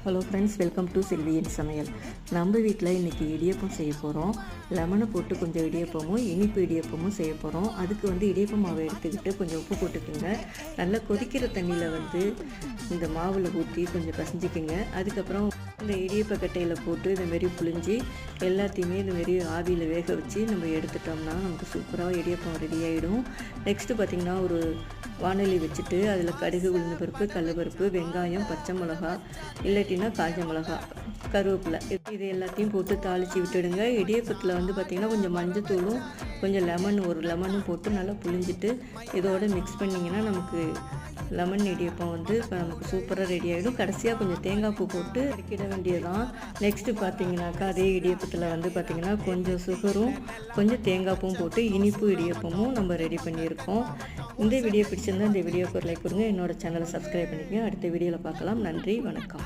Hello friends, welcome to செல்வியின் சமையல். நம்ம வீட்டில் இன்றைக்கி இடியப்பம் செய்ய போகிறோம். லெமனை போட்டு கொஞ்சம் இடியப்பமும் இனிப்பு இடியப்பமும் செய்ய போகிறோம். அதுக்கு இடியப்பம் மாவை எடுத்துக்கிட்டு கொஞ்சம் உப்பு போட்டுக்குங்க. நல்லா கொதிக்கிற தண்ணியில் இந்த மாவில் ஊற்றி கொஞ்சம் பசஞ்சிக்குங்க. அதுக்கப்புறம் இந்த இடியப்பக்கட்டையில் போட்டு இதுமாரி புழிஞ்சி எல்லாத்தையுமே இதுமாரி ஆவியில் வேக வச்சு நம்ம எடுத்துட்டோம்னா நமக்கு சூப்பராக இடியப்பம் ரெடி ஆகிடும். நெக்ஸ்ட்டு பார்த்திங்கன்னா, ஒரு வானொலி வச்சுட்டு அதில் கடுகு, உளுந்து பருப்பு, கடலைப்பருப்பு, வெங்காயம், பச்சை மிளகா, இல்லாட்டினா காஞ்ச மிளகா, கருவேப்பிலை, இது எல்லாத்தையும் போட்டு தாளித்து விட்டுடுங்க. இடியப்பத்தில் பார்த்திங்கன்னா கொஞ்சம் மஞ்சத்தூளும் கொஞ்சம் ஒரு லெமனும் போட்டு நல்லா புழிஞ்சிட்டு இதோடு மிக்ஸ் பண்ணிங்கன்னா நமக்கு லெமன் இடியப்பம் நமக்கு சூப்பராக ரெடி ஆகிடும். கடைசியாக கொஞ்சம் தேங்காய் பூ போட்டு இறக்கிட வேண்டியதான். நெக்ஸ்ட்டு பார்த்தீங்கன்னாக்கா அதே இடியப்பத்தில் பார்த்திங்கன்னா கொஞ்சம் சுகரும் கொஞ்சம் தேங்காய் பூவும் போட்டு இனிப்பு இடியப்பமும் நம்ம ரெடி பண்ணியிருக்கோம். இந்த வீடியோ பிடிச்சிருந்தால் இந்த வீடியோக்கு ஒரு லைக் கொடுங்க. என்னோடய சேனலை சப்ஸ்கிரைப் பண்ணிக்கங்க. அடுத்த வீடியோவில் பார்க்கலாம். நன்றி, வணக்கம்.